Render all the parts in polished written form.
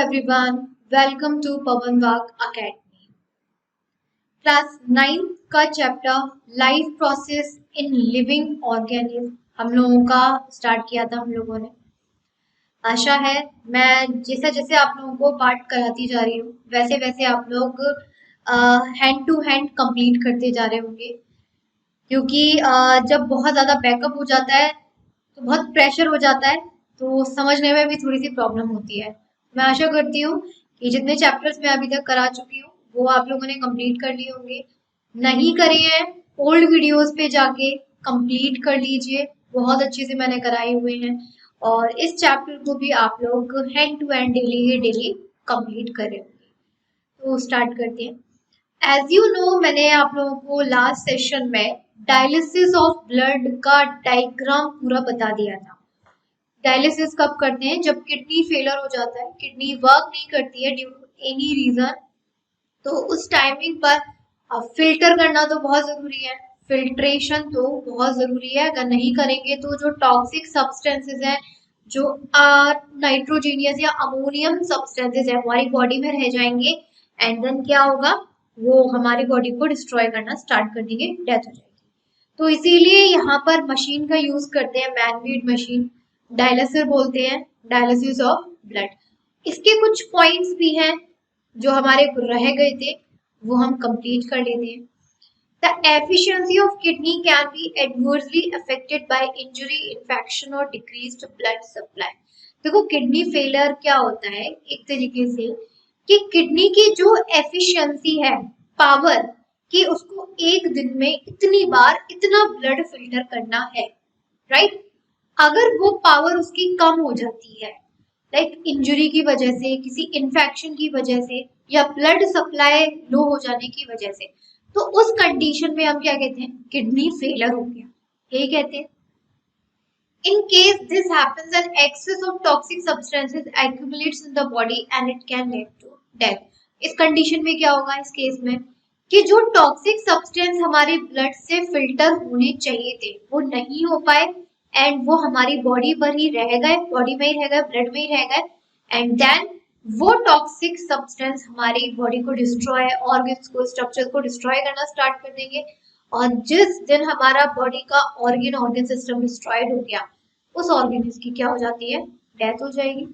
everyone, welcome to Pawan Vag Academy. Class 9th का chapter life process in living organism हम लोगों का start किया था हम लोगों ने। आशा है मैं जैसे जैसे आप लोगों को पार्ट कराती जा रही हूँ वैसे वैसे आप लोग हैंड टू हैंड कंप्लीट करते जा रहे होंगे, क्योंकि जब बहुत ज़्यादा बैकअप हो जाता है तो बहुत प्रेशर हो जाता है, तो समझने में भी थोड़ी सी प्रॉब्लम होती है। मैं आशा करती हूँ कि जितने चैप्टर्स मैं अभी तक करा चुकी हूँ वो आप लोगों ने कंप्लीट कर लिए होंगे। नहीं करे हैं ओल्ड वीडियोस पे जाके कंप्लीट कर लीजिए, बहुत अच्छे से मैंने कराए हुए हैं। और इस चैप्टर को भी आप लोग hand to hand daily complete कर रहे होंगे। तो स्टार्ट करते हैं। एज यू नो, मैंने आप लोगों को लास्ट सेशन में डायलिसिस ऑफ ब्लड का डायग्राम पूरा बता दिया था। डायलिसिस कब करते हैं? जब किडनी फेलर हो जाता है, किडनी वर्क नहीं करती है ड्यू टू एनी रीजन, तो उस टाइमिंग पर फिल्टर करना तो बहुत जरूरी है। फिल्ट्रेशन तो बहुत जरूरी है, अगर नहीं करेंगे तो जो टॉक्सिक सब्सटेंसेस हैं, जो नाइट्रोजीनियस या अमोनियम सब्सटेंसेस है हमारी बॉडी में रह जाएंगे एंड देन क्या होगा, वो हमारी बॉडी को डिस्ट्रॉय करना स्टार्ट कर देंगे, डेथ हो जाएगी। तो इसीलिए यहाँ पर मशीन का यूज करते हैं, मैनमेड मशीन, डायलिसिस बोलते हैं, डायलिसिस ऑफ ब्लड। इसके कुछ पॉइंट्स भी हैं जो हमारे रह गए थे, वो हम कंप्लीट कर लेते हैं। The efficiency of kidney can be adversely affected by injury, infection और decreased blood supply। देखो किडनी फेलियर क्या होता है एक तरीके से, कि किडनी की जो एफिशिएंसी है, पावर, कि उसको एक दिन में इतनी बार इतना ब्लड फिल्टर करना है, राइट। अगर वो पावर उसकी कम हो जाती है, लाइक इंजरी की वजह से, किसी इन्फेक्शन की वजह से, या ब्लड सप्लाई लो हो जाने की वजह से, तो उस कंडीशन में हम क्या कहते हैं, किडनी फेलियर हो गया, यही कहते हैं। In case this happens, an excess of toxic substances accumulates in the body and it can lead to death। इस कंडीशन में क्या होगा इस केस में, कि जो टॉक्सिक सब्सटेंस हमारे ब्लड से फिल्टर होने चाहिए थे वो नहीं हो पाए एंड वो हमारी बॉडी पर ही रह गए, बॉडी में ही रह गए, ब्लड में ही रह गए, एंड देन वो टॉक्सिक सब्सटेंस हमारी बॉडी को डिस्ट्रॉय, ऑर्गन्स को, स्ट्रक्चर को डिस्ट्रॉय करना स्टार्ट कर देंगे। और जिस दिन हमारा बॉडी का ऑर्गन सिस्टम डिस्ट्रॉयड हो गया, उस ऑर्गेनिज्म की क्या हो जाती है, डेथ हो जाएगी।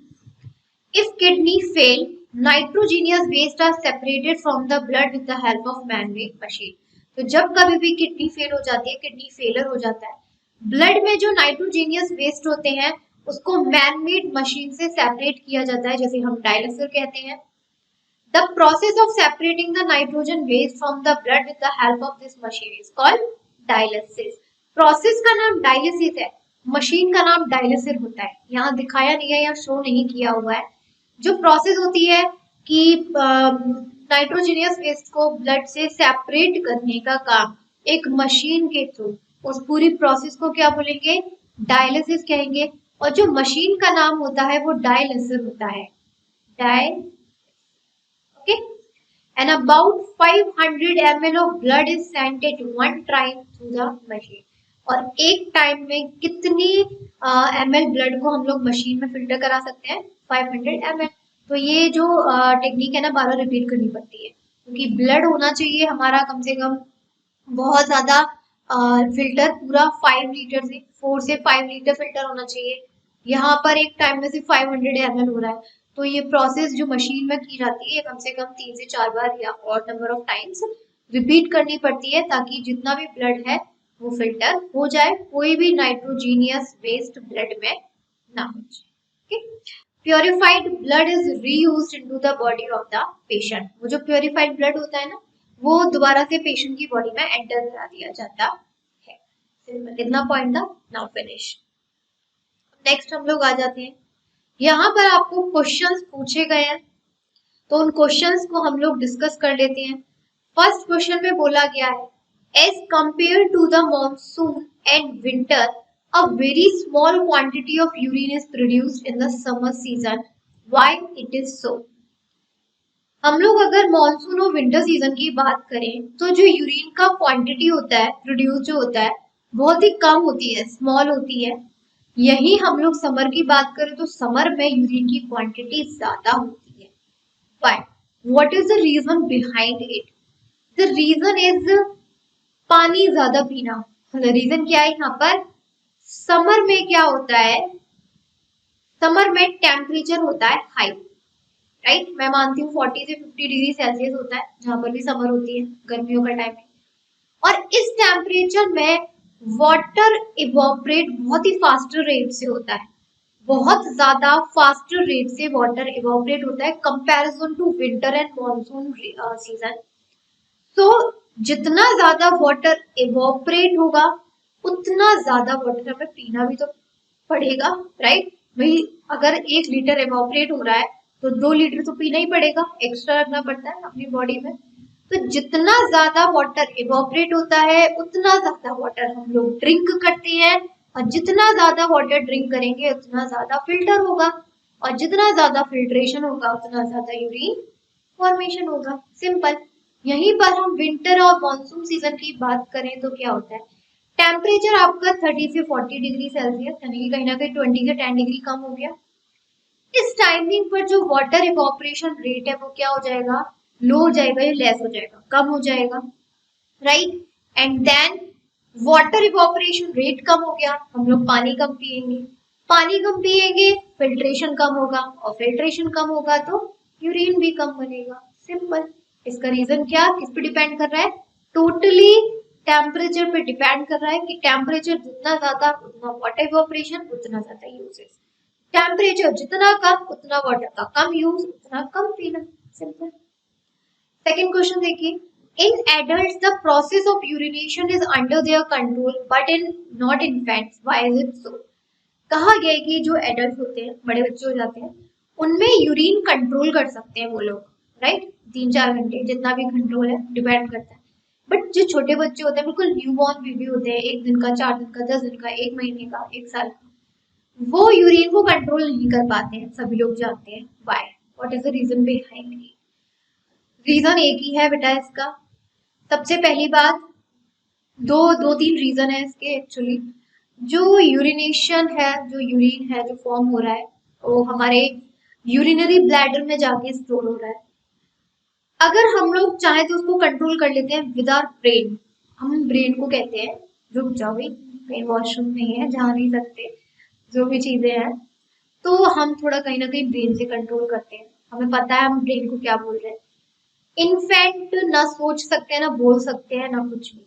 If kidney fail, nitrogenous waste are separated from the blood with the help of manmade machine. तो जब कभी भी किडनी फेल हो जाती है, किडनी फेलियर हो जाता है, ब्लड में जो नाइट्रोजीनियस वेस्ट होते हैं उसको मैनमेड मशीन से सेपरेट किया जाता है, जैसे हम डायलिसिस कहते हैं। The process of separating the nitrogen waste from the blood with the help of this machine is called dialysis। Process का नाम डायलिसिस है, मशीन का नाम डायलिसिस होता है। यहाँ दिखाया नहीं है, यहाँ शो नहीं किया हुआ है। जो प्रोसेस होती है कि नाइट्रोजीनियस वेस्ट को ब्लड से सेपरेट करने का काम एक मशीन के थ्रू, उस पूरी प्रोसेस को क्या बोलेंगे, डायलिसिस कहेंगे। और जो मशीन का नाम होता है वो डायलिसिस होता है, dialysis. Okay, and about 500 ml of blood is sent at one time through the machine। और एक टाइम में कितनी ml ब्लड को हम लोग मशीन में फिल्टर करा सकते हैं, 500 ml। तो ये जो टेक्निक है ना, बार बार रिपीट करनी पड़ती है, क्योंकि ब्लड होना चाहिए हमारा कम से कम बहुत ज्यादा, फिल्टर पूरा 5 लीटर से 4 से 5 लीटर फिल्टर होना चाहिए। यहाँ पर एक टाइम में सिर्फ 500 ml हो रहा है, तो ये प्रोसेस जो मशीन में की जाती है कम से कम 3 से 4 बार या और नंबर ऑफ टाइम्स रिपीट करनी पड़ती है, ताकि जितना भी ब्लड है वो फिल्टर हो जाए, कोई भी नाइट्रोजीनियस वेस्ट ब्लड में ना हो जाए। Purified blood is reused into the body of the patient. वो जो प्योरिफाइड ब्लड होता है ना, वो दोबारा से पेशेंट की बॉडी में एंटर करा दिया जाता है। सिंपल, इतना पॉइंट था, नाउ फिनिश। नेक्स्ट हम लोग आ जाते हैं, यहाँ पर आपको क्वेश्चंस पूछे गए हैं, तो उन क्वेश्चंस को हम लोग डिस्कस कर लेते हैं। फर्स्ट क्वेश्चन में बोला गया है, as compare to the monsoon and winter a very small quantity of urine is produced in the summer season, why it is so. हम लोग अगर मॉनसून और विंटर सीजन की बात करें तो जो यूरिन का क्वांटिटी होता है, प्रोड्यूस जो होता है, बहुत ही कम होती है, स्मॉल होती है। यही हम लोग समर की बात करें तो समर में यूरिन की क्वांटिटी ज्यादा होती है। But what is the reason behind it? The reason is पानी ज्यादा पीना। द रीजन क्या है यहाँ पर? समर में क्या होता है, समर में टेम्परेचर होता है हाई, राइट। मैं मानती हूँ 40 से 50 डिग्री सेल्सियस होता है जहां पर भी समर होती है, गर्मियों का टाइम है। और इस टेम्परेचर में वाटर इवोपरेट बहुत ही फास्टर रेट से होता है, बहुत ज्यादा फास्टर रेट से वाटर इवोपरेट होता है comparison to winter and monsoon season. तो जितना ज्यादा वाटर इवोपरेट होगा उतना ज्यादा वाटर हमें पीना भी तो पड़ेगा, राइट। भाई अगर 1 लीटर इवोपरेट हो रहा है तो 2 लीटर तो पीना ही पड़ेगा, एक्स्ट्रा रखना पड़ता है अपनी बॉडी में। तो जितना ज्यादा वाटर इवोपरेट होता है उतना ज्यादा वाटर हम लोग ड्रिंक करते हैं, और जितना ज्यादा वाटर ड्रिंक करेंगे उतना ज्यादा फिल्टर होगा, और जितना ज्यादा फिल्ट्रेशन होगा उतना ज्यादा यूरिन फॉर्मेशन होगा। सिंपल। यहीं पर हम विंटर और मॉनसून सीजन की बात करें तो क्या होता है, टेम्परेचर आपका 30 से 40 डिग्री सेल्सियस यानी कि कहीं ना कहीं 20 से 10 डिग्री कम हो गया। इस टाइमिंग पर जो वाटर इवोपरेशन रेट है वो क्या हो जाएगा, लो हो जाएगा या लेस हो जाएगा, कम हो जाएगा, right. And then water evaporation rate कम हो गया, हम लोग पानी कम पिएंगे, पानी कम पिएंगे फिल्ट्रेशन कम होगा, और फिल्ट्रेशन कम होगा तो यूरिन भी कम बनेगा। सिंपल। इसका रीजन क्या, किस पे डिपेंड कर रहा है, टोटली टेम्परेचर पे डिपेंड कर रहा है कि टेम्परेचर जितना ज्यादा उतना वाटर इवोपरेशन उतना ज्यादा यूजेस, टेम्परेचर जितना कम उतना वाटर का कम यूज उतना कम पीना। सिंपल। सेकेंड क्वेश्चन देखिए, in adults the process of urination is under their control but in not infants, why is it so? कहा गया है कि जो एडल्ट होते हैं, बड़े बच्चे हो जाते हैं, उनमें यूरिन कंट्रोल कर सकते हैं वो लोग, राइट। 3-4 घंटे जितना भी कंट्रोल है, डिपेंड करता है। बट जो छोटे बच्चे होते हैं, बिल्कुल न्यूबॉर्न बेबी होते हैं, 1 दिन का, 4 दिन का, 10 दिन का, 1 महीने का, 1 साल का, वो यूरिन को कंट्रोल नहीं कर पाते हैं, सभी लोग जानते हैं। Why? What is the reason behind it? Reason एक ही है बेटा इसका। सबसे पहली बात, दो दो तीन रीजन है इसके एक्चुअली। जो यूरिनेशन है, जो यूरिन है जो फॉर्म हो रहा है वो हमारे यूरिनरी ब्लैडर में जाके स्टोर हो रहा है। अगर हम लोग चाहे तो उसको कंट्रोल कर लेते हैं विद आवर ब्रेन। हम ब्रेन को कहते हैं रुक जाओ भाई, कहीं वॉशरूम नहीं है, जा नहीं सकते, जो भी चीजें हैं, तो हम थोड़ा कहीं ना कहीं ब्रेन से कंट्रोल करते हैं, हमें पता है हम ब्रेन को क्या बोल रहे हैं। इनफैक्ट ना सोच सकते हैं, ना बोल सकते हैं, ना कुछ भी।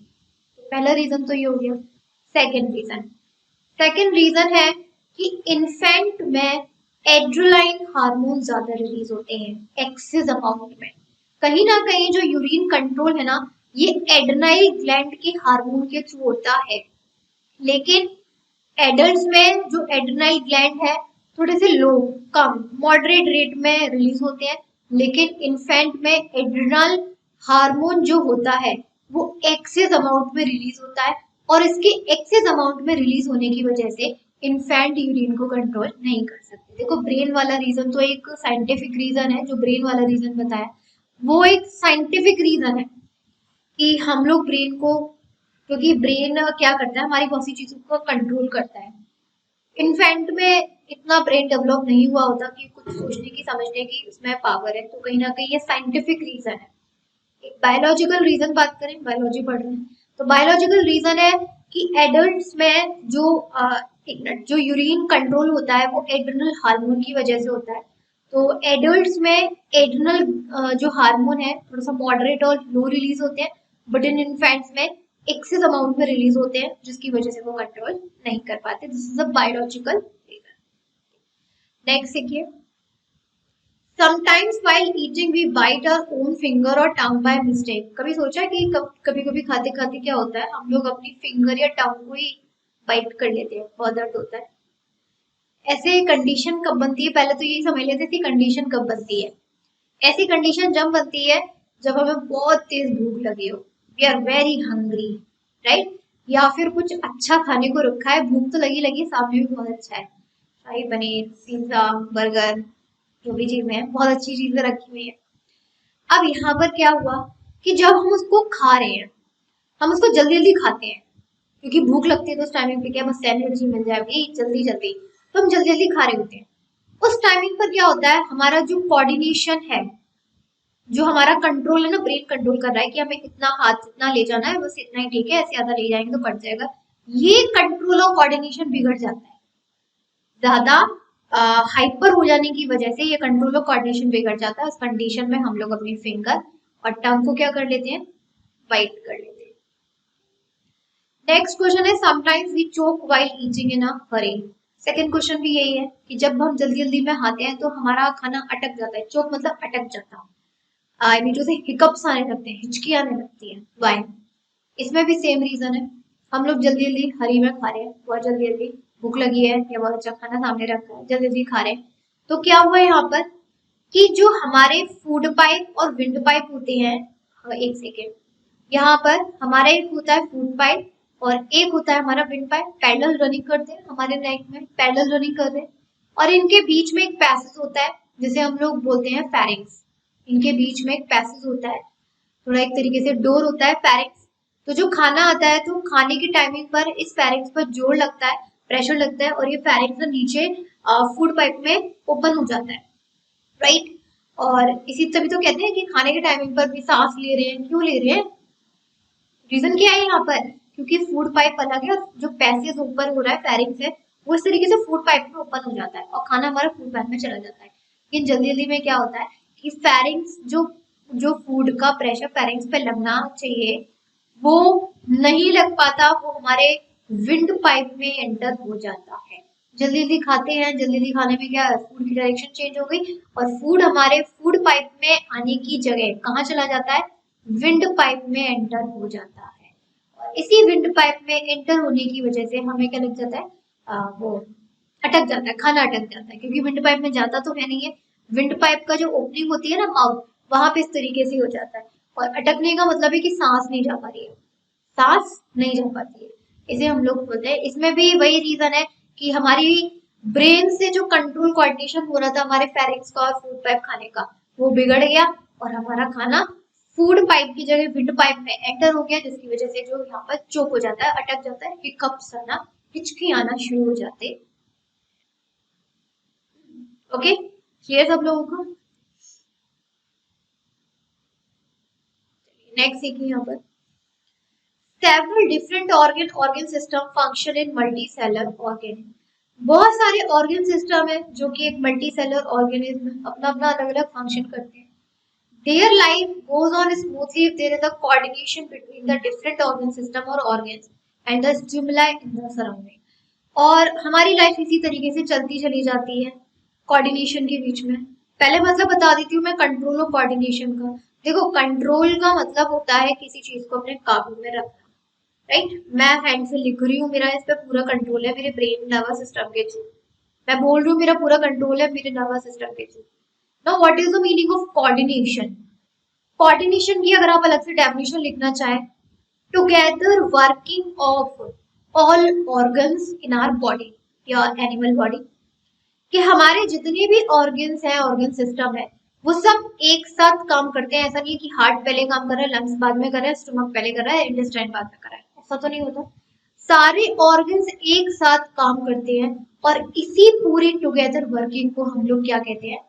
पहला रीजन तो ये हो गया। सेकेंड रीजन है कि इन्फेंट में एड्रेनालाइन हार्मोन ज्यादा रिलीज होते हैं एक्सेस अमाउंट में। कहीं ना कहीं जो यूरिन कंट्रोल है ना, ये एड्रेनाइल ग्लैंड के हार्मोन के थ्रू होता है। लेकिन एडल्ट्स में जो एड्रेनाइल ग्लैंड है थोड़े से लो, कम, मॉडरेट रेट में रिलीज होते हैं। लेकिन इन्फेंट में एड्रिनल हार्मोन जो होता है वो एक्सेस अमाउंट में रिलीज होता है, और इसके एक्सेस अमाउंट में रिलीज होने की वजह से इन्फेंट यूरिन को कंट्रोल नहीं कर सकते। देखो ब्रेन वाला रीजन तो एक साइंटिफिक रीजन है, जो ब्रेन वाला रीजन बताया वो एक साइंटिफिक रीजन है कि हम लोग ब्रेन को, क्योंकि ब्रेन क्या करता है, हमारी बहुत सी चीजों को कंट्रोल करता है। इन्फेंट में इतना ब्रेन डेवलप नहीं हुआ होता कि कुछ सोचने की समझने की उसमें पावर है, तो कहीं ना कहीं ये साइंटिफिक रीजन है। एक बायोलॉजिकल रीजन बात करें, बायोलॉजी पढ़ रहे हैं तो बायोलॉजिकल रीजन है कि एडल्ट्स में जो यूरिन कंट्रोल होता है वो एड्रिनल हार्मोन की वजह से होता है। तो एडल्ट्स में एड्रिनल जो हार्मोन है थोड़ा सा मॉडरेट और लो रिलीज होते हैं, बट इन इन्फेंट्स में एक्सेस अमाउंट में रिलीज होते हैं, जिसकी वजह से वो कंट्रोल नहीं कर पाते। This is a biological reason. Next देखिए, sometimes while eating we bite our own finger और टंग बाय मिस्टेक। कभी सोचा कि कभी कभी खाते खाते क्या होता है, हम लोग अपनी फिंगर या टंग को ही बाइट कर लेते हैं, बहुत दर्द होता है। ऐसे कंडीशन कब बनती है, पहले तो यही समझ लेते थे कंडीशन कब बनती है। ऐसी कंडीशन जब बनती है जब हमें बहुत तेज भूख लगी हो, we are very hungry, right. या फिर कुछ अच्छा खाने को रखा है, भूख तो लगी लगी, सामने भी बहुत अच्छा है, शाही पनीर, पिज्जा, बर्गर, जो भी चीजें हैं बहुत अच्छी चीजें रखी हुई है। अब यहाँ पर क्या हुआ कि जब हम उसको खा रहे हैं, हम उसको जल्दी जल्दी खाते हैं क्योंकि भूख लगती है, तो उस टाइमिंग पे क्या बस एनर्जी मिल जाएगी जल्दी जल्दी, तो हम जल्दी जल्दी खा रहे होते हैं। उस टाइमिंग पर क्या होता है, हमारा जो कोऑर्डिनेशन है जो हमारा कंट्रोल है ना, ब्रेन कंट्रोल कर रहा है कि हमें इतना हाथ इतना ले जाना है, बस इतना ही ठीक है, ऐसे ज्यादा ले जाएंगे तो कट जाएगा, ये कंट्रोल और कोऑर्डिनेशन बिगड़ जाता है। ज्यादा हाइपर हो जाने की वजह से ये कंट्रोल और कोऑर्डिनेशन बिगड़ जाता है। उस कंडीशन में हम लोग अपनी फिंगर और टंग को क्या कर लेते हैं, बाइट कर लेते हैं। नेक्स्ट क्वेश्चन है sometimes we choke while eating in a hurry. Second question भी यही है कि जब हम जल्दी जल्दी में खाते हैं तो हमारा खाना अटक जाता है। चोक मतलब अटक जाता है, आई मीन टू से हिकअप्स आने लगते हैं, हिचकी आने लगती है। वाई? इसमें भी सेम रीजन है। हम लोग जल्दी जल्दी हरी में खा रहे हैं, बहुत जल्दी जल्दी भूख लगी है या बहुत अच्छा खाना सामने रखा है, जल्दी जल्दी खा रहे हैं, तो क्या हुआ यहाँ पर कि जो हमारे फूड पाइप और विंड पाइप होते हैं, एक सेकेंड, यहाँ पर हमारा एक होता है फूड पाइप और एक होता है हमारा विंड पाइप, पैरेलल रनिंग करते हैं हमारे नेक में, पैरेलल रनिंग कर रहे हैं, और इनके बीच में एक पैसेज होता है जिसे हम लोग बोलते हैं फेरिंग्स। इनके बीच में एक पैसेज होता है, थोड़ा एक तरीके से डोर होता है, फेरिंग्स। तो जो खाना आता है तो खाने की टाइमिंग पर इस फेरिंग्स पर जोर लगता है, प्रेशर लगता है, और ये फेरिंग्स नीचे फूड पाइप में ओपन हो जाता है, राइट। और इसी तभी तो कहते हैं कि खाने के टाइमिंग पर भी सांस ले रहे हैं, क्यों ले रहे हैं, रीजन क्या है यहाँ पर, क्योंकि फूड पाइप अलग है और जो पैसेज ऊपर हो रहा है फेरिंग से, वो इस तरीके से फूड पाइप में ओपन हो जाता है और खाना हमारा फूड पाइप में चला जाता है। लेकिन जल्दी जल्दी में क्या होता है कि फेरिंग्स जो जो फूड का प्रेशर फेरिंग्स पे लगना चाहिए वो नहीं लग पाता, वो हमारे विंड पाइप में एंटर हो जाता है। जल्दी जल्दी खाते हैं, जल्दी जल्दी खाने में क्या है, फूड की डायरेक्शन चेंज हो गई और फूड हमारे फूड पाइप में आने की जगह कहाँ चला जाता है, विंड पाइप में एंटर हो जाता है। और इसी विंड पाइप में एंटर होने की वजह से हमें क्या लग जाता है, वो अटक जाता है, खाना अटक जाता है, क्योंकि विंड पाइप में जाता तो है नहीं है। विंड पाइप का जो ओपनिंग होती है ना, माउथ, वहां पे इस तरीके से हो जाता है। और अटकने का मतलब है कि सांस नहीं जा पा रही है, सांस नहीं जा पाती है, इसे हम लोग बोलते हैं। इसमें भी वही रीजन है कि हमारी ब्रेन से जो कंट्रोल कोऑर्डिनेशन हो रहा था हमारे फेरिंग्स का और फूड पाइप खाने का, वो बिगड़ गया और हमारा खाना फूड पाइप की जगह विंड पाइप में एंटर हो गया, जिसकी वजह से जो यहाँ पर चोक हो जाता है, अटक जाता है, हिकअप्स आना, हिचकी आना शुरू हो जाते। ओके, क्लियर सब लोगों को? नेक्स्ट देखिए यहाँ पर several different organ system function in multicellular organism। बहुत सारे ऑर्गन सिस्टम है जो कि एक मल्टीसेलर ऑर्गेनिज्म अपना अपना अलग अलग फंक्शन करते हैं। Their life goes on smoothly if there is a coordination between the different organ system or organs and the stimuli in the surrounding। और हमारी लाइफ इसी तरीके से चलती चली जाती है कोऑर्डिनेशन के बीच में। पहले मतलब बता देती हूँ मैं कंट्रोल और कोऑर्डिनेशन का। देखो, कंट्रोल का मतलब होता है किसी चीज को अपने काबू में रखना, राइट। मैं हैंड से लिख रही हूँ, मेरा इस पे पूरा कंट्रोल है मेरे ब्रेन नर्वस सिस्टम के थ्रू। मैं बोल रही हूँ, मेरा पूरा कंट्रोल है मेरे नर्वस सिस्टम के through. Now what is the meaning of coordination? Coordination की अगर आप अलग से डेफिनेशन लिखना चाहें, together working of all organs in our body या एनिमल बॉडी, कि हमारे जितने भी ऑर्गन्स हैं, ऑर्गन सिस्टम है, वो सब एक साथ काम करते हैं। ऐसा नहीं है कि हार्ट पहले काम कर रहा है, लंग्स बाद में कर रहा है, स्टमक पहले कर रहा है, इंटेस्टाइन बाद में कर रहा है, ऐसा तो नहीं होता। सारे ऑर्गन्स एक साथ काम करते हैं और इसी पूरी टुगेदर वर्किंग को हम लोग क्या कहते हैं,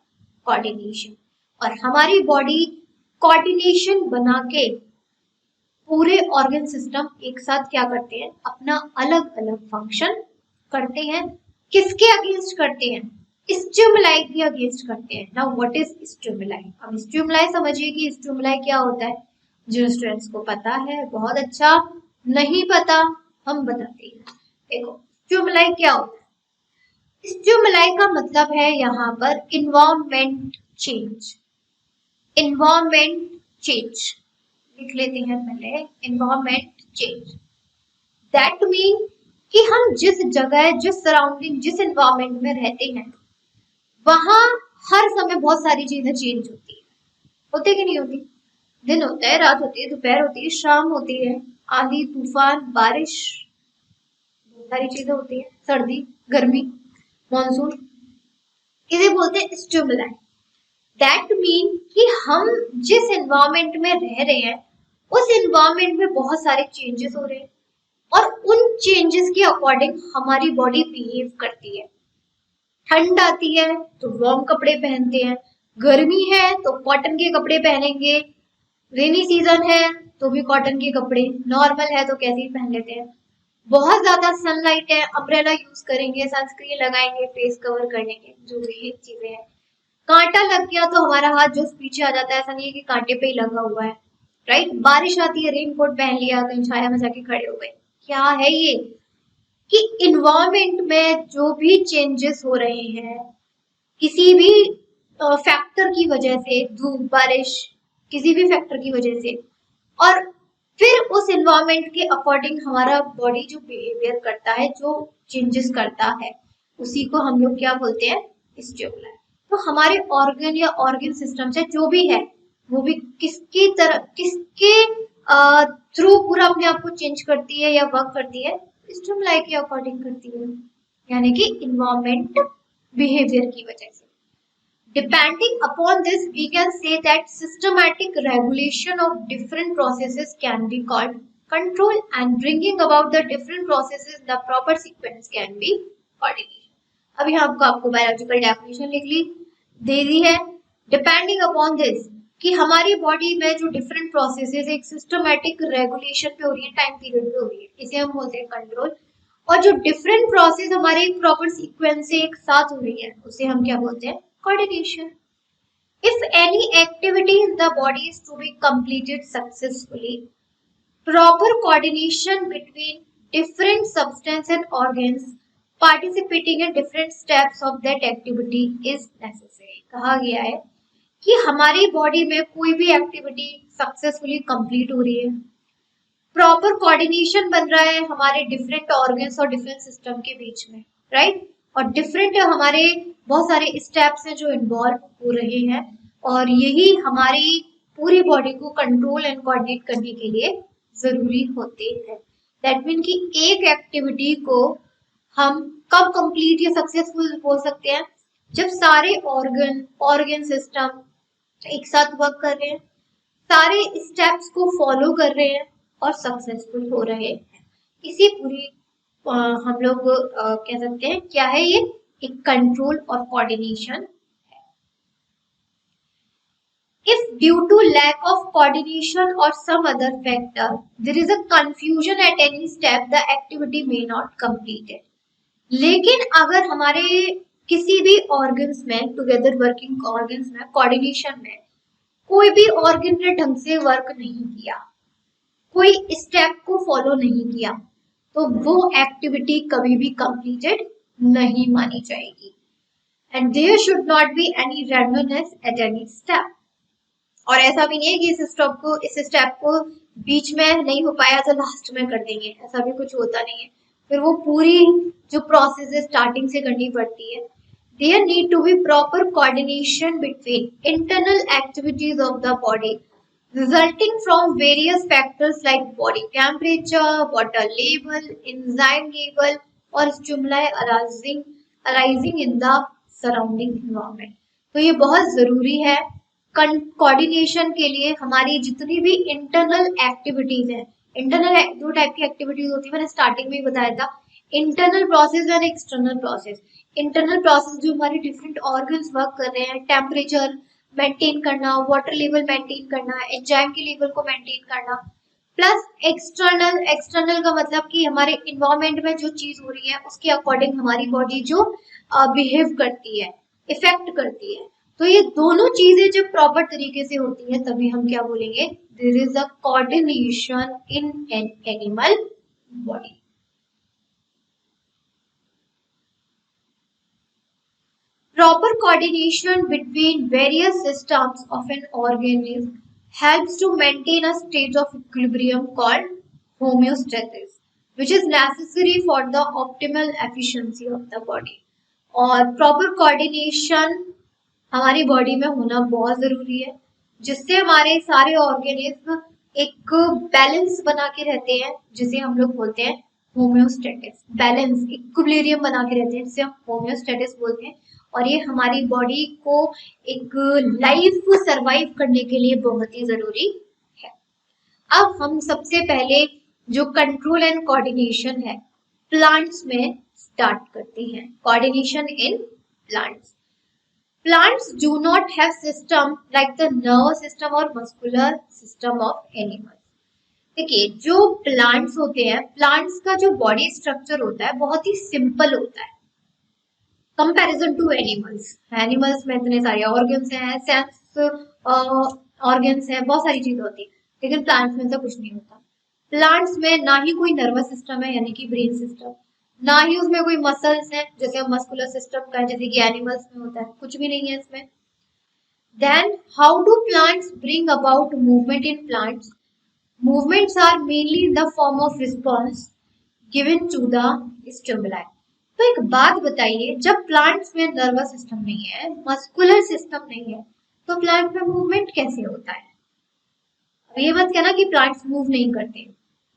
कोऑर्डिनेशन। और हमारी बॉडी कोऑर्डिनेशन बना के पूरे ऑर्गन सिस्टम एक साथ क्या करते हैं, अपना अलग अलग फंक्शन करते हैं। किसके अगेंस्ट करते हैं, स्टिमुलाई के अगेंस्ट करते हैं। Now what is stimuli? अब स्टिमुलाई समझिए कि स्टिमुलाई क्या होता है। जो स्टूडेंट्स को पता है बहुत अच्छा, नहीं पता हम बताते हैं। देखो, स्टिमुलाई क्या होता है? स्टिमुलाई का मतलब है यहाँ पर इन्वायरमेंट चेंज। इन्वायरमेंट चेंज लिख लेते हैं पहले, इन्वायरमेंट चेंज। दैट मीन कि हम जिस जगह, जिस सराउंडिंग, जिस इन्वायरमेंट में रहते हैं, वहां हर समय बहुत सारी चीजें चेंज होती है। होती कि नहीं होती? दिन होता है, रात होती है, दोपहर होती है, शाम होती है, आंधी तूफान बारिश, बहुत सारी चीजें होती है, सर्दी गर्मी मानसून, इसे बोलते हैं स्टिमुलाई। दैट मीन कि हम जिस एनवायरमेंट में रह रहे हैं उस एनवायरमेंट में बहुत सारे चेंजेस हो रहे हैं और उन चेंजेस के अकॉर्डिंग हमारी बॉडी बिहेव करती है। ठंड आती है तो वार्म कपड़े पहनते हैं, गर्मी है तो कॉटन के कपड़े पहनेंगे, रेनी सीजन है तो भी कॉटन के कपड़े, नॉर्मल है तो कैसे ही पहन लेते हैं। बहुत ज्यादा सनलाइट है, अम्ब्रेला यूज करेंगे, सनस्क्रीन लगाएंगे, फेस कवर कर लेंगे, जो भी चीजें हैं। कांटा लग गया तो हमारा हाथ जो पीछे आ जाता है, ऐसा नहीं है कि कांटे पे ही लगा हुआ है, राइट। बारिश आती है, रेनकोट पहन लिया, कहीं छाया में जाके खड़े हो गए। क्या है ये कि इन्वायरमेंट में जो भी चेंजेस हो रहे हैं, किसी भी फैक्टर की वजह से, धूप बारिश, किसी भी फैक्टर की वजह से, और फिर उस इन्वायरमेंट के अकॉर्डिंग हमारा बॉडी जो बिहेवियर करता है, जो चेंजेस करता है, उसी को हम लोग क्या बोलते हैं, स्टिमुलस। तो हमारे ऑर्गन या ऑर्गन सिस्टम से जो भी है, वो भी किसके थ्रू पूरा अपने आप को चेंज करती है या वर्क करती है, स्टिमुलाई के अकॉर्डिंग करती है, यानी कि इन्वायरमेंट बिहेवियर की वजह से। Depending upon this, we can say that systematic regulation of different processes can be called control, and bringing about the different processes the proper sequence can be coordination. अभी आपको biological definition लिख ली दे दी है। Depending upon this, कि हमारी body में जो different processes एक systematic regulation पे हो रही है, टाइम पीरियड पे हो रही है, इसे हम बोलते हैं कंट्रोल। और जो डिफरेंट प्रोसेस हमारे एक प्रॉपर सीक्वेंस से एक साथ हो रही है, उसे हम क्या बोलते हैं, coordination. If any activity in the body is to be completed successfully, proper coordination between different substances and organs participating in different steps of that activity is necessary. कहा गया है कि हमारी बॉडी में कोई भी एक्टिविटी सक्सेसफुली कंप्लीट हो रही है, प्रॉपर कोऑर्डिनेशन बन रहा है हमारे डिफरेंट ऑर्गन्स और डिफरेंट सिस्टम के बीच में, राइट। और डिफरेंट हमारे बहुत सारे स्टेप्स हैं जो इन्वॉल्व हो रहे हैं, और यही हमारी पूरी बॉडी को कंट्रोल एंड कोऑर्डिनेट करने के लिए जरूरी होते हैं। दैट मीन कि एक एक्टिविटी को हम कब कंप्लीट या सक्सेसफुल बोल सकते हैं, जब सारे ऑर्गन सिस्टम एक साथ वर्क कर रहे हैं, सारे स्टेप्स को फॉलो कर रहे हैं और सक्सेसफुल हो रहे हैं। इसी पूरी हम लोग कह सकते हैं क्या है ये, एक कंट्रोल और कोऑर्डिनेशन है। If due to lack of coordination or some other factor, there is a confusion at any step, the activity may not complete it. लेकिन अगर हमारे किसी भी ऑर्गन्स में, टुगेदर वर्किंग ऑर्गन्स में, कोऑर्डिनेशन में कोई भी ऑर्गन ने ढंग से वर्क नहीं किया, कोई स्टेप को फॉलो नहीं किया, तो वो एक्टिविटी कभी भी कंप्लीटेड नहीं मानी जाएगी। And there should not be any randomness at any step. और ऐसा भी नहीं है कि इस स्टेप को बीच में नहीं हो पाया तो लास्ट में कर देंगे, ऐसा भी कुछ होता नहीं है। फिर वो पूरी जो प्रोसेस है स्टार्टिंग से करनी पड़ती है। There need to be proper coordination between internal activities of the body, resulting from various factors like body temperature, water level, enzyme level, or stimuli arising in the surrounding environment. तो ये बहुत जरूरी है coordination के लिए। हमारी जितनी भी इंटरनल एक्टिविटीज हैं, इंटरनल दो टाइप की एक्टिविटीज होती है, मैंने स्टार्टिंग में ही बताया था, इंटरनल प्रोसेस और एक्सटर्नल प्रोसेस। इंटरनल प्रोसेस जो हमारे डिफरेंट ऑर्गन्स वर्क कर रहे हैं, टेम्परेचर मेंटेन करना, वाटर लेवल मेंटेन करना, एंजाइम के लेवल को मेंटेन करना, प्लस एक्सटर्नल का मतलब कि हमारे इन्वायरमेंट में जो चीज हो रही है उसके अकॉर्डिंग हमारी बॉडी जो बिहेव करती है, इफेक्ट करती है। तो ये दोनों चीजें जब प्रॉपर तरीके से होती है तभी हम क्या बोलेंगे, there is a coordination in an animal body. Proper coordination between various systems of an organism helps to maintain a state of equilibrium called homeostasis, which is necessary for the optimal efficiency of the body. और proper coordination हमारी body में होना बहुत जरूरी है, जिससे हमारे सारे ऑर्गेनिज्म एक बैलेंस बना के रहते हैं, जिसे हम लोग बोलते हैं होम्योस्टेटिस। बैलेंस, इक्विलिब्रियम बना के रहते हैं, जिसे हम होम्योस्टेटिस बोलते हैं। और ये हमारी बॉडी को एक लाइफ सरवाइव करने के लिए बहुत ही जरूरी है। अब हम सबसे पहले जो कंट्रोल एंड कोऑर्डिनेशन है प्लांट्स में स्टार्ट करते हैं। Coordination in plants. Plants do not have system like the nervous system or muscular system of animals. देखिए जो प्लांट्स होते हैं, प्लांट्स का जो बॉडी स्ट्रक्चर होता है बहुत ही सिंपल होता है कंपैरिजन टू एनिमल्स। एनिमल्स में इतने सारे ऑर्गन्स हैं, सेंस ऑर्गन्स हैं, बहुत सारी चीजें होती है, लेकिन प्लांट्स में ऐसा कुछ नहीं होता। प्लांट्स में ना ही कोई नर्वस सिस्टम है यानी कि ब्रेन सिस्टम, ना ही उसमें कोई मसल्स हैं जैसे मस्कुलर सिस्टम का है जैसे कि एनिमल्स में होता है, कुछ भी नहीं है इसमें। Then how do plants bring about movement in plants? Movements are mainly in the form of response given to the stimuli. तो एक बात बताइए, जब प्लांट्स में नर्वस सिस्टम नहीं है, मस्कुलर सिस्टम नहीं है, तो प्लांट में मूवमेंट कैसे होता है? अब ये मत कहना कि प्लांट्स मूव नहीं करते,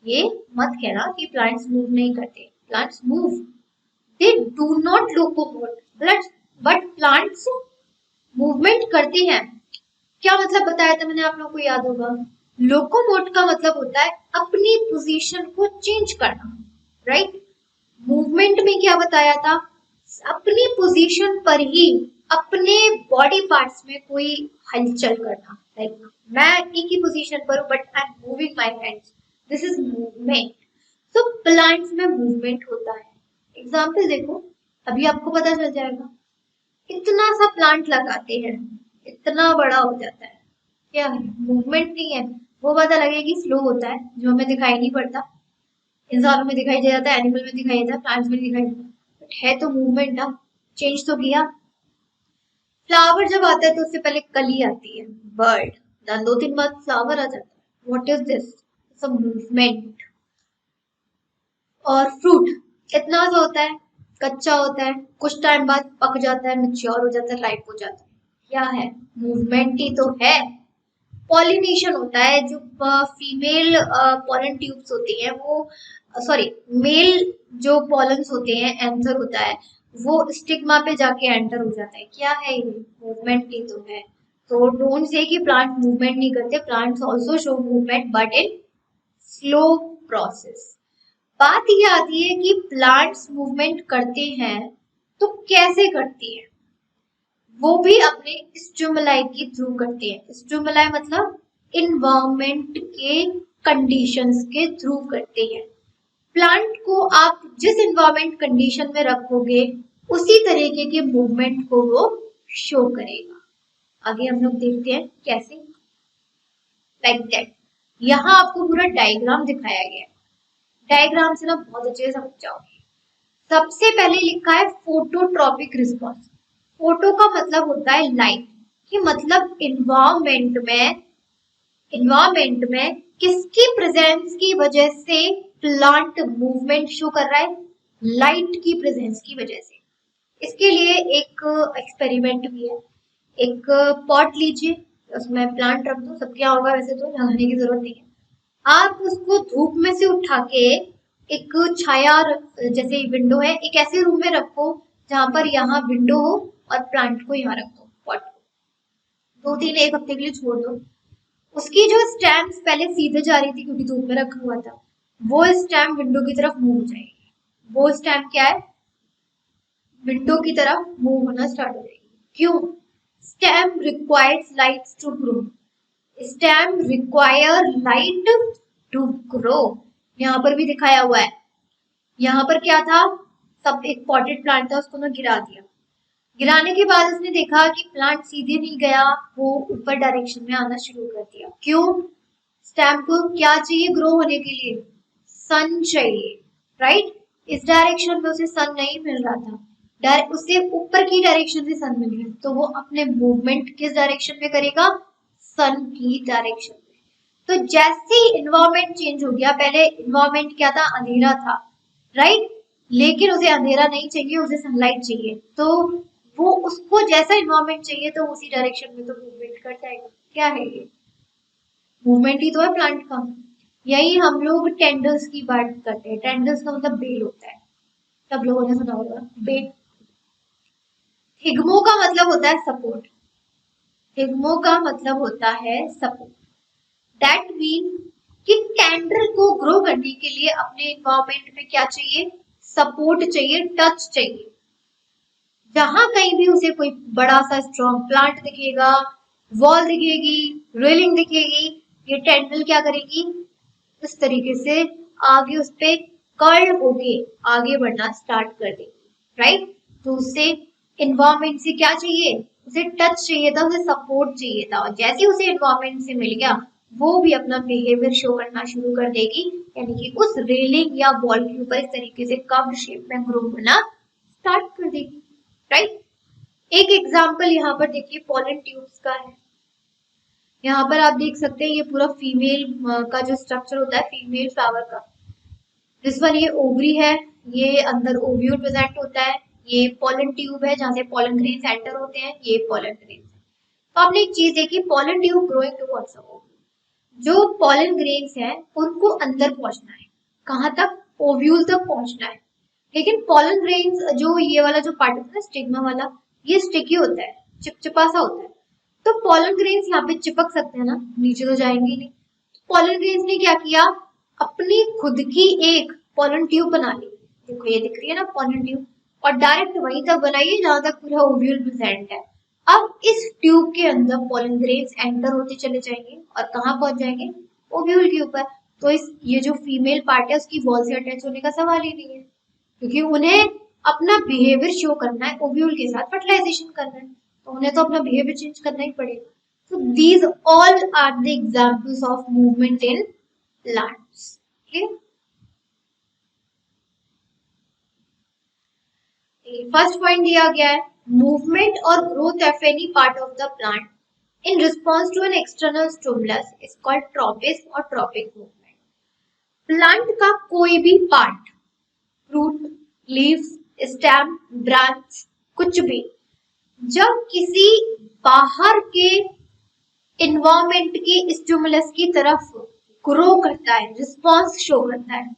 ये मत कहना कि प्लांट्स मूव नहीं करते। Plants move, they do not locomote, but plants movement करते हैं। क्या मतलब बताया था मैंने, आप लोगों को याद होगा। लोकोमोट का मतलब होता है अपनी पोजीशन को चेंज करना, राइट। मूवमेंट में क्या बताया था, अपनी पोजीशन पर ही अपने बॉडी पार्ट्स में कोई हलचल करना, लाइक मैं एक ही पोजीशन पर हूं but I am moving my hands, this is movement. तो प्लांट्स में मूवमेंट होता है। एग्जांपल देखो, अभी आपको पता चल जाएगा। इतना सा प्लांट लगाते हैं, इतना बड़ा हो जाता है, क्या है, मूवमेंट नहीं है। वो पता लगेगी स्लो होता है, जो हमें दिखाई नहीं पड़ता। इंसानों में दिखाई दे जाता है, एनिमल में दिखाई देता है, प्लांट्स में दिखाई देता है, बट है तो मूवमेंट ना, चेंज तो किया। फ्लावर जब आता है तो उससे पहले कली आती है, बर्ड, देन 2-3 बाद फ्लावर आ जाता है। What is this? It's a movement. और फ्रूट कितना सा होता है, कच्चा होता है, कुछ टाइम बाद पक जाता है, मैच्योर हो जाता है, राइप हो जाता है, क्या है, मूवमेंट ही तो है। पॉलिनेशन होता है, जो फीमेल पॉलन ट्यूब्स होती हैं वो, सॉरी मेल जो पॉलन्स होते हैं, एंथर होता है, वो स्टिग्मा पे जाके एंटर हो जाता है, क्या है ये, मूवमेंट ही तो है। तो डोंट से कि प्लांट मूवमेंट नहीं करते, plants also show movement but in slow process. बात ये आती है कि प्लांट्स मूवमेंट करते हैं तो कैसे करती है, वो भी अपने स्टिमुलाई के थ्रू करते हैं। स्टिमुलाई मतलब इन्वायरमेंट के कंडीशंस के थ्रू करते हैं। प्लांट को आप जिस इन्वायरमेंट कंडीशन में रखोगे उसी तरीके के मूवमेंट को वो शो करेगा। आगे हम लोग देखते हैं कैसे, लाइक दैट। यहाँ आपको पूरा डायग्राम दिखाया गया है, डायग्राम से ना बहुत अच्छे से समझ जाओगे। सबसे पहले लिखा है फोटोट्रॉपिक रिस्पॉन्स। फोटो का मतलब होता है लाइट, कि मतलब इन्वायरमेंट में किसकी प्रेजेंस की वजह से प्लांट मूवमेंट शो कर रहा है, लाइट की प्रेजेंस की वजह से। इसके लिए एक एक्सपेरिमेंट भी है। एक पॉट लीजिए, उसमें प्लांट रख दो, सब क्या होगा, वैसे तो लगाने की जरूरत नहीं है। आप उसको धूप में से उठा के एक छाया जैसे विंडो है, एक ऐसे रूम में रखो जहां पर यहाँ विंडो हो और प्लांट को यहाँ रख दो, पॉट को 2-3 1 हफ्ते के लिए छोड़ दो। उसकी जो स्टैम्प पहले सीधे जा रही थी क्योंकि धूप में रखा हुआ था, वो स्टैम्प विंडो की तरफ मूव हो जाएगी। वो स्टैम्प क्या है, विंडो की तरफ मूव होना स्टार्ट हो जाएगी। क्यों? Stem requires light to grow, stem require light to grow. यहाँ पर भी दिखाया हुआ है। यहाँ पर क्या था, सब एक पॉटेड प्लांट था, उसको ना गिरा दिया। गिराने के बाद उसने देखा कि प्लांट सीधे नहीं गया, वो ऊपर डायरेक्शन में आना शुरू कर दिया। क्यों? स्टैम्प को क्या चाहिए ग्रो होने के लिए, सन चाहिए, राइट। इस डायरेक्शन में उसे सन नहीं मिल रहा था, उसे ऊपर की डायरेक्शन से सन मिल रही है, तो वो अपने मूवमेंट किस डायरेक्शन में करेगा, सन की डायरेक्शन में। तो जैसे ही इन्वायरमेंट चेंज हो गया, पहले इन्वायरमेंट क्या था, अंधेरा था, राइट, लेकिन उसे अंधेरा नहीं चाहिए, उसे सनलाइट चाहिए। तो वो उसको जैसा इन्वायरमेंट चाहिए तो उसी डायरेक्शन में तो मूवमेंट कर जाएगा। क्या है ये, मूवमेंट ही तो है प्लांट का। यही हम लोग टेंडल्स की बात करते हैं। टेंडल्स का मतलब बेल होता है, सब लोगों ने सुना होगा बेल। थिग्मो का मतलब होता है सपोर्ट, थिग्मो का मतलब होता है सपोर्ट। दैट मीन कि टेंड्रिल को ग्रो करने के लिए अपने इन्वायरमेंट में क्या चाहिए, सपोर्ट चाहिए, टच चाहिए। जहां कहीं भी उसे कोई बड़ा सा स्ट्रॉन्ग प्लांट दिखेगा, वॉल दिखेगी, रेलिंग दिखेगी, ये टेंडल क्या करेगी, इस तरीके से आगे उस पे कर्ल होके आगे बढ़ना स्टार्ट कर देगी, राइट। तो उससे इन्वायरमेंट से क्या चाहिए, उसे टच चाहिए था, उसे सपोर्ट चाहिए था, और जैसे उसे इन्वायरमेंट से मिल गया वो भी अपना बिहेवियर शो करना शुरू कर देगी, यानी कि उस रेलिंग या वॉल के ऊपर इस तरीके से कर्व शेप में ग्रो होना स्टार्ट कर देगी, राइट। एक एग्जाम्पल यहाँ पर देखिए पॉलन ट्यूब्स का है। यहाँ पर आप देख सकते हैं ये पूरा फीमेल का जो स्ट्रक्चर होता है फीमेल फ्लावर का, दिस वन ये ओवरी है, ये अंदर ओव्यूल प्रेजेंट होता है, ये पॉलन ट्यूब है जहां से पॉलन ग्रेन्स एंटर होते हैं, ये पॉलन ग्रेन्स। तो आपने एक चीज देखी, पॉलन ट्यूब ग्रोइंग टुवर्ड्स जो पॉलन ग्रेन्स हैं उनको अंदर पहुंचना है, कहां तक, ओव्यूल तक पहुंचना है। लेकिन पॉलन ग्रेन्स जो ये वाला जो पार्ट होता है स्टिग्मा वाला, ये स्टिकी होता है, चिपचिपा सा होता है। तो पॉलन ग्रेन्स यहाँ पे चिपक सकते हैं ना, नीचे तो जाएंगे नहीं। पॉलन ग्रेन्स ने क्या किया, अपनी खुद की एक पॉलन ट्यूब बना ली, देखो ये दिख रही है ना पॉलन ट्यूब, और डायरेक्ट वहीं तक बनाइए जहां तक पूरा ओव्यूल प्रेजेंट है। अब इस ट्यूब के अंदर पॉलन ग्रेन्स एंटर होते चले जाएंगे और कहाँ पहुंच जाएंगे, ओव्यूल के ऊपर। तो इस ये जो फीमेल पार्ट है उसकी वॉल से अटैच होने का सवाल ही नहीं है, क्योंकि उन्हें अपना बिहेवियर शो करना है, ओव्यूल के साथ फर्टिलाइजेशन करना है, तो उन्हें तो अपना बिहेवियर चेंज करना ही पड़ेगा। So these all are the examples of movement in plants. Okay. First point दिया गया है, मूवमेंट और growth of any part of the plant in response to an external stimulus is called tropism और tropic movement. Plant का कोई भी part, fruit, leaves, stem, branch, कुछ भी, जब किसी बाहर के इन्वायरमेंट की स्टिमुलस की तरफ ग्रो करता है, रिस्पॉन्स शो करता है,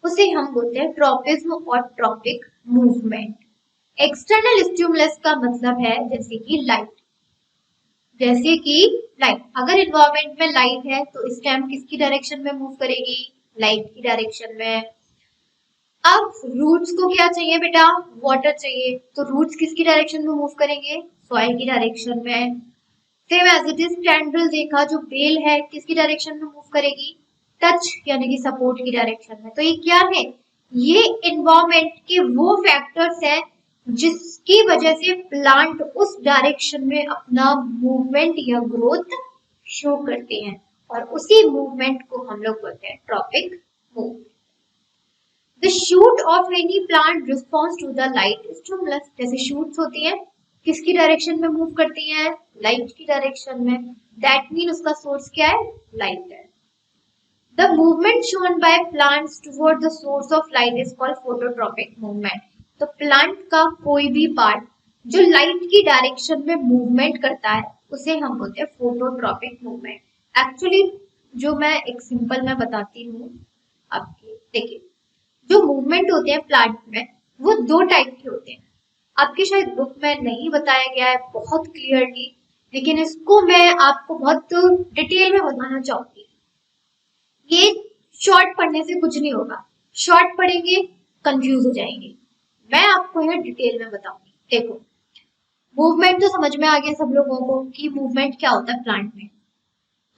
उसे हम बोलते हैं ट्रॉपिज्म और ट्रॉपिक मूवमेंट। एक्सटर्नल स्टिमुलस का मतलब है जैसे कि लाइट, जैसे कि लाइट, अगर इन्वायरमेंट में लाइट है तो स्टेम किसकी डायरेक्शन में मूव करेगी, लाइट की डायरेक्शन में। अब रूट्स को क्या चाहिए बेटा, वाटर चाहिए, तो रूट्स किसकी डायरेक्शन में मूव करेंगे, सॉइल की डायरेक्शन में। Same as it is tendril देखा, जो बेल है किसकी डायरेक्शन में मूव करेगी, टच यानी कि सपोर्ट की डायरेक्शन में। तो ये क्या है, ये इन्वायरमेंट के वो फैक्टर्स हैं जिसकी वजह से प्लांट उस डायरेक्शन में अपना मूवमेंट या ग्रोथ शो करते हैं, और उसी मूवमेंट को हम लोग बोलते हैं tropic movement. The shoot of any plant responds to the light stimulus. जैसे shoots होती हैं किसकी डायरेक्शन में मूव करती हैं, लाइट की डायरेक्शन में। दैट मीन उसका सोर्स क्या है, लाइट है। The movement shown by plants toward the source of light is called phototropic movement. तो प्लांट का कोई भी पार्ट जो लाइट की डायरेक्शन में मूवमेंट करता है उसे हम बोलते हैं फोटोट्रॉपिक मूवमेंट। एक्चुअली जो मैं एक सिंपल मैं बताती हूँ आपके, देखिए जो मूवमेंट होते हैं प्लांट में वो दो टाइप के होते हैं, आपके शायद बुक में नहीं बताया गया है बहुत क्लियरली, लेकिन इसको मैं आपको बहुत डिटेल में बताना चाहूंगी। ये शॉर्ट पढ़ने से कुछ नहीं होगा, शॉर्ट पढ़ेंगे कंफ्यूज हो जाएंगे, मैं आपको यह डिटेल में बताऊंगी। देखो मूवमेंट तो समझ में आ गया सब लोगों को कि मूवमेंट क्या होता है प्लांट में।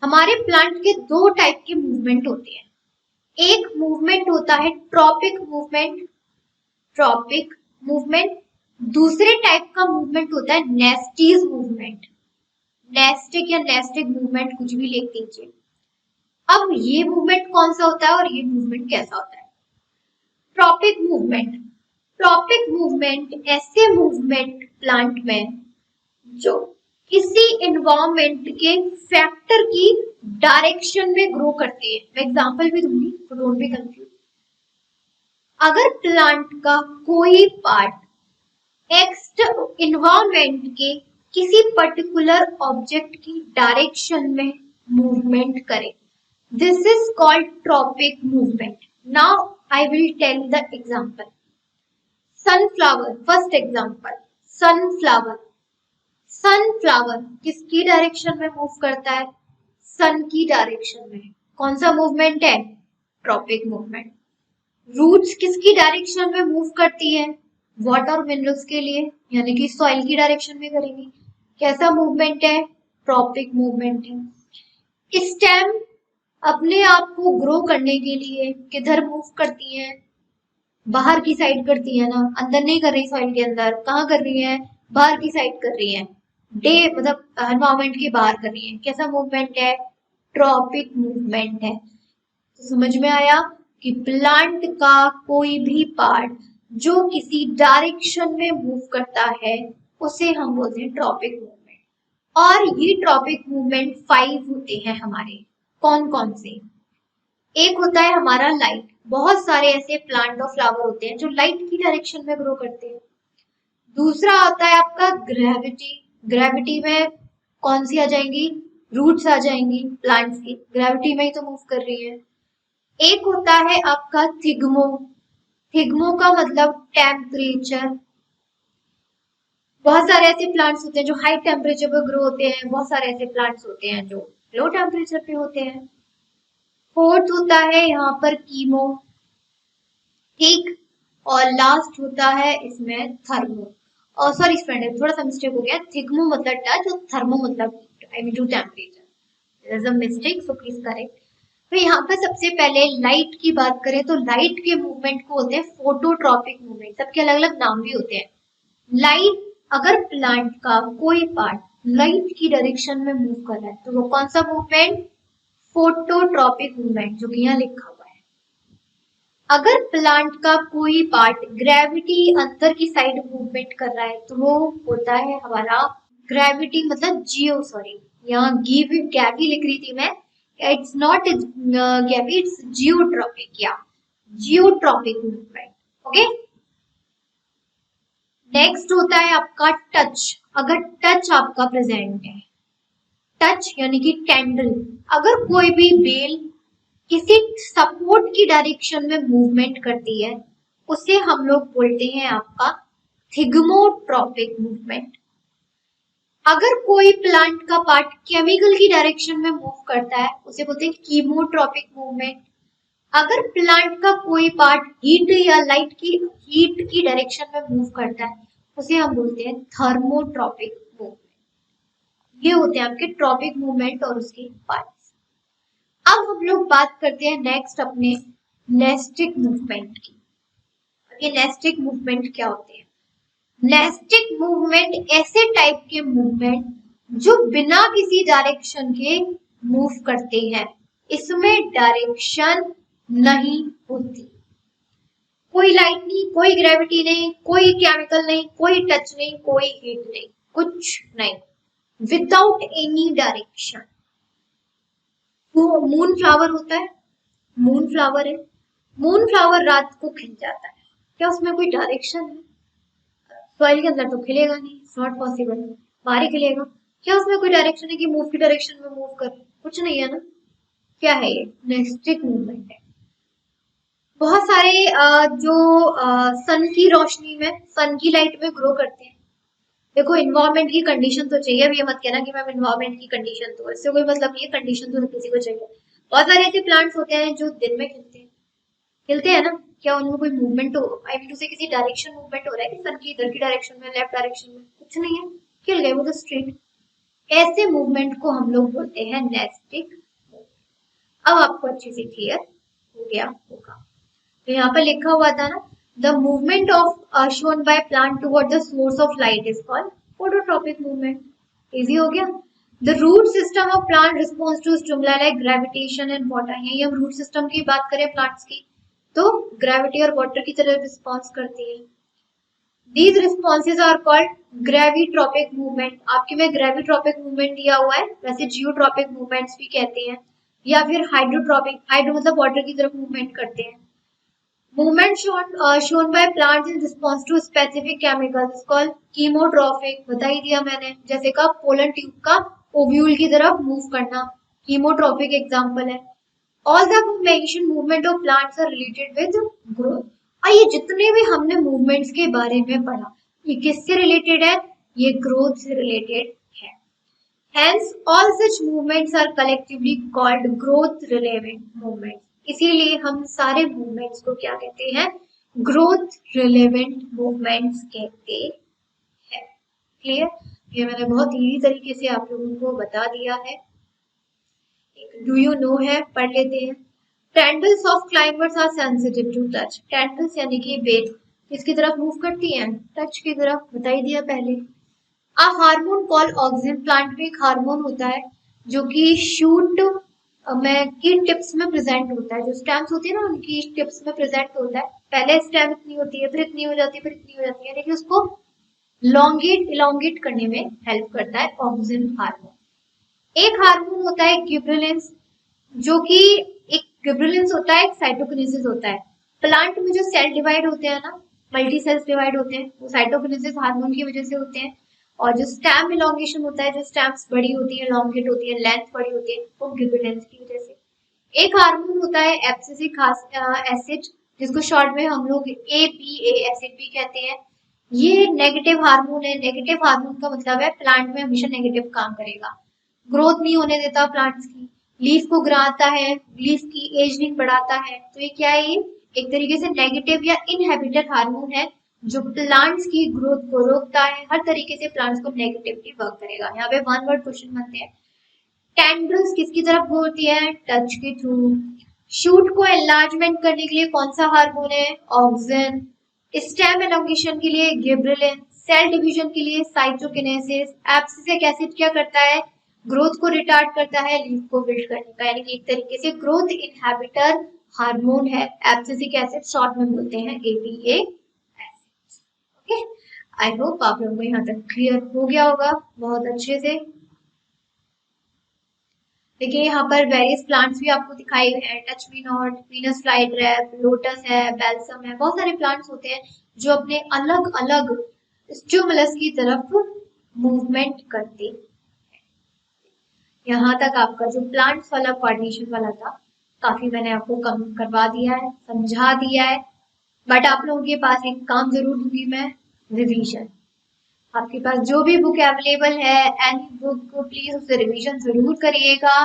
हमारे प्लांट के दो टाइप के मूवमेंट होते हैं, एक मूवमेंट होता है ट्रॉपिक मूवमेंट, ट्रॉपिक मूवमेंट। दूसरे टाइप का मूवमेंट होता है नेस्टीज मूवमेंट, नेस्टिक या नेस्टिक मूवमेंट कुछ भी लिख दीजिए। अब ये मूवमेंट कौन सा होता है और ये मूवमेंट कैसा होता है, ट्रॉपिक मूवमेंट। ट्रॉपिक मूवमेंट ऐसे मूवमेंट प्लांट में जो किसी एनवायरमेंट के फैक्टर की डायरेक्शन में ग्रो करते हैं। मैं एग्जांपल भी दूंगी तो डोंट बी कंफ्यूज। अगर प्लांट का कोई पार्ट एनवायरमेंट के किसी पर्टिकुलर ऑब्जेक्ट की डायरेक्शन में मूवमेंट करे, this is called tropic movement. Now I will tell the example. Sunflower, first example sunflower. Sunflower किसकी डायरेक्शन में मूव करता है, सन की डायरेक्शन में। कौन सा मूवमेंट है, ट्रॉपिक मूवमेंट। रूट्स किसकी डायरेक्शन में मूव करती है, वाटर और मिनरल्स के लिए यानी कि सॉइल की डायरेक्शन में करेंगे। कैसा मूवमेंट है? ट्रॉपिक मूवमेंट है। स्टेम अपने आप को ग्रो करने के लिए किधर मूव करती है? बाहर की साइड करती है ना, अंदर नहीं कर रही, सॉइल के अंदर कहाँ कर रही है? बाहर की साइड कर रही है, डे मतलब एनवायरमेंट के बाहर कर रही है। कैसा मूवमेंट है? ट्रॉपिक मूवमेंट है। तो समझ में आया कि प्लांट का कोई भी पार्ट जो किसी डायरेक्शन में मूव करता है उसे हम बोलते हैं ट्रॉपिक मूवमेंट। और ये ट्रॉपिक मूवमेंट 5 होते हैं हमारे। कौन कौन से? एक होता है हमारा लाइट। बहुत सारे ऐसे प्लांट और फ्लावर होते हैं जो लाइट की डायरेक्शन में ग्रो करते हैं। दूसरा होता है आपका ग्रेविटी। ग्रेविटी में कौन सी आ जाएंगी? रूट्स आ जाएंगी प्लांट्स की, ग्रेविटी में ही तो मूव कर रही है। एक होता है आपका थिग्मो। थिग्मो का मतलब टेम्परेचर। बहुत सारे ऐसे प्लांट्स होते हैं जो हाई टेम्परेचर पर ग्रो होते हैं, बहुत सारे ऐसे प्लांट्स होते हैं जो लो टेम्परेचर पे होते हैं। फोर्थ होता है यहाँ पर कीमो, ठीक। और लास्ट होता है इसमें थर्मो। और सॉरी स्टूडेंट, थोड़ा सा मिस्टेक हो गया, थिग्मो मतलब टच और थर्मो मतलब I mean to temperature, there is a mistake, so please correct. तो यहाँ पर सबसे पहले लाइट की बात करें तो लाइट के मूवमेंट को बोलते हैं फोटोट्रॉपिक मूवमेंट। सबके अलग अलग नाम भी होते हैं। लाइट, अगर प्लांट का कोई पार्ट लाइट की डायरेक्शन में मूव कर रहा है तो वो कौन सा मूवमेंट? फोटोट्रॉपिक मूवमेंट, जो कि यहाँ लिखा हुआ है। अगर प्लांट का कोई पार्ट ग्रेविटी अंदर की साइड मूवमेंट कर रहा है तो वो होता है हमारा ग्रेविटी मतलब जियो, सॉरी यहाँ गैवी लिख रही थी मैं, इट्स नॉट गैवी, इट्स जियोट्रॉपिक या जियोट्रॉपिक मूवमेंट। ओके, नेक्स्ट होता है आपका टच। अगर टच आपका प्रेजेंट है, टच यानी कि टेंडल, अगर कोई भी बेल किसी सपोर्ट की डायरेक्शन में मूवमेंट करती है उसे हम लोग बोलते हैं आपका थिग्मोट्रॉपिक मूवमेंट। अगर कोई प्लांट का पार्ट केमिकल की डायरेक्शन में मूव करता है उसे बोलते हैं कीमोट्रॉपिक मूवमेंट। अगर प्लांट का कोई पार्ट हीट या लाइट की हीट की डायरेक्शन में मूव करता है उसे हम बोलते हैं थर्मोट्रॉपिक मूवमेंट। ये होते हैं आपके ट्रॉपिक मूवमेंट और उसके पार्ट्स। अब हम लोग बात करते हैं नेक्स्ट अपने नेस्टिक मूवमेंट की। ये नेस्टिक मूवमेंट क्या होते हैं? नेस्टिक मूवमेंट ऐसे टाइप के मूवमेंट जो बिना किसी डायरेक्शन के मूव करते हैं। इसमें डायरेक्शन नहीं होती, कोई लाइट नहीं, कोई ग्रेविटी नहीं, कोई केमिकल नहीं, कोई टच नहीं, कोई हीट नहीं, कुछ नहीं, विदाउट एनी डायरेक्शन। वो मून फ्लावर होता है, मून फ्लावर है, मून फ्लावर रात को खिल जाता है, क्या उसमें कोई डायरेक्शन है? सॉइल के अंदर तो खिलेगा नहीं, इट्स नॉट पॉसिबल। बाहर ही खिलेगा, क्या उसमें कोई डायरेक्शन है कि मूव की डायरेक्शन में मूव कर? कुछ नहीं है ना। क्या है ये? नेस्टिक मूवमेंट है। बहुत सारे जो सन की रोशनी में, सन की लाइट में ग्रो करते हैं। देखो इन्वायरमेंट की कंडीशन तो चाहिए, अब ये मत कहना कि मैम इन्वायरमेंट की कंडीशन, तो इससे कोई मतलब नहीं है, कंडीशन तो किसी को चाहिए। बहुत सारे ऐसे प्लांट्स होते हैं जो दिन में खिलते हैं, खिलते हैं ना, क्या उनमें कोई मूवमेंट हो, आई मीन टू से किसी डायरेक्शन मूवमेंट हो रहा है कि सन की इधर की डायरेक्शन में, लेफ्ट डायरेक्शन में? कुछ नहीं है, खिल गए वो तो स्ट्रेट। ऐसे मूवमेंट को हम लोग बोलते हैं नेस्टिक। अब आपको अच्छे से क्लियर हो गया होगा। तो यहाँ पर लिखा हुआ था ना, the movement of shown by plant toward the source of light is called phototropic movement. Easy हो गया। The root system of plant response to stimuli like gravitation and water. यही हम रूट सिस्टम की बात करें प्लांट्स की तो gravity और वाटर की तरह रिस्पॉन्स करती है। These responses are called gravitropic movement। आपके में gravitropic movement दिया हुआ है, वैसे geotropic movements भी कहते हैं, या फिर हाइड्रोट्रॉपिक, हाइड्रो मतलब वाटर की तरफ मूवमेंट करते हैं। Movement shown by plants in response to specific chemicals is called chemotropic। बता ही दिया मैंने, जैसे का पोलन ट्यूब का ओव्यूल की तरफ मूव करना chemotropic एग्जाम्पल है। All the mentioned movement of plants are related with growth। और ये जितने भी हमने मूवमेंट्स के बारे में पढ़ा, ये किससे रिलेटेड है? ये ग्रोथ से रिलेटेड है। Hence, all such movements are collectively called growth relevant movements। इसीलिए हम सारे मूवमेंट्स को क्या कहते हैं? ग्रोथ रिलेवेंट मूवमेंट्स कहते हैं। क्लियर? ये मैंने बहुत इजी तरीके से आप लोगों को बता दिया है। डू यू नो है, पढ़ लेते हैं। Tendrils of climbers are sensitive to touch. Tendrils यानी कि बेल किसकी तरफ मूव करती हैं? टच की तरफ, बता ही दिया पहले। A hormone called auxin, plant में एक हार्मोन होता है जो कि शूट में की टिप्स में प्रेजेंट होता है। जो स्टेम्स होती है ना, उनकी टिप्स में प्रेजेंट होता है। पहले स्टेम इतनी होती है, फिर इतनी हो जाती है, फिर इतनी हो जाती है, यानी कि उसको लॉन्गेट इलोंगेट करने में हेल्प करता है ऑक्सिन हार्मोन। एक हार्मोन होता है गिबरेलिंस, जो कि एक गिबरेलिंस होता है, एक साइटोकिनेसिस होता है। प्लांट में जो सेल डिवाइड होते हैं ना, मल्टी सेल्स डिवाइड होते हैं, वो साइटोकिनेसिस हार्मोन की वजह से होते हैं। और जो स्टेम इलोंगेशन होता है, जो स्टेम्स बड़ी होती है, लॉन्गेट होती है, लेंथ बड़ी होती है, वो गिबरेलिंस की वजह से। एक हार्मोन होता है एब्सिसिक एसिड, जिसको शॉर्ट में हम लोग APA एसिड भी कहते हैं। ये नेगेटिव हार्मोन है। नेगेटिव हार्मोन का मतलब है प्लांट में हमेशा नेगेटिव काम करेगा, ग्रोथ नहीं होने देता प्लांट्स की, लीफ को गिराता है, लीफ की एजिंग बढ़ाता है। तो ये क्या है? ये एक तरीके से नेगेटिव या इनहेबिटेड हार्मोन है जो प्लांट्स की ग्रोथ को रोकता है। हर तरीके से प्लांट्स को नेगेटिवली वर्क करेगा। यहाँ पे वन वर्ड क्वेश्चन बनते हैं। टेंड्रल्स किसकी तरफ होती है? टच के थ्रू। शूट को एनलार्जमेंट करने के लिए कौन सा हार्मोन है? ऑक्सिन। स्टेम एलोंगेशन के लिए गिबरेलिन। सेल डिवीजन के लिए साइटोकिनेसिस। एब्सिसिक एसिड क्या करता है? ग्रोथ को रिटार्ड करता है, लीफ को बिल्ड करने का, यानी कि एक तरीके से ग्रोथ इनहिबिटर हार्मोन है एब्सिसिक एसिड, शॉर्ट में बोलते हैं APA acid. Okay, I hope आप लोगों को यहाँ तक क्लियर हो गया होगा बहुत अच्छे से। देखिए यहाँ पर वेरियस प्लांट्स भी आपको दिखाए हुए हैं। Touch me not, Venus fly trap, lotus है, बेल्सम है, बहुत सारे प्लांट्स होते हैं जो अपने अलग अलग स्टिमुलस की तरफ मूवमेंट करते हैं। यहाँ तक आपका जो प्लांट्स वाला कोऑर्डिनेशन वाला था, काफी मैंने आपको कम करवा दिया है, समझा दिया है। बट आप लोगों के पास एक काम जरूर दूंगी मैं, रिवीजन। आपके पास जो भी बुक अवेलेबल है, एनी बुक को प्लीज उससे रिवीजन जरूर करिएगा।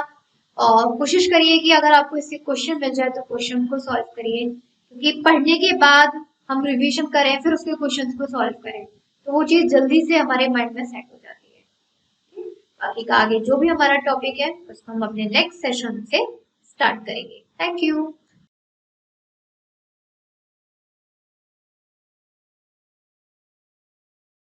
और कोशिश करिए कि अगर आपको इससे क्वेश्चन मिल जाए तो क्वेश्चन को सॉल्व करिए, क्योंकि पढ़ने के बाद हम रिवीजन करें फिर उसके क्वेश्चन को सॉल्व करें तो वो चीज जल्दी से हमारे माइंड में सेट हो जाती है। बाकी का आगे जो भी हमारा टॉपिक है उसको हम अपने नेक्स्ट सेशन से स्टार्ट करेंगे। Thank you.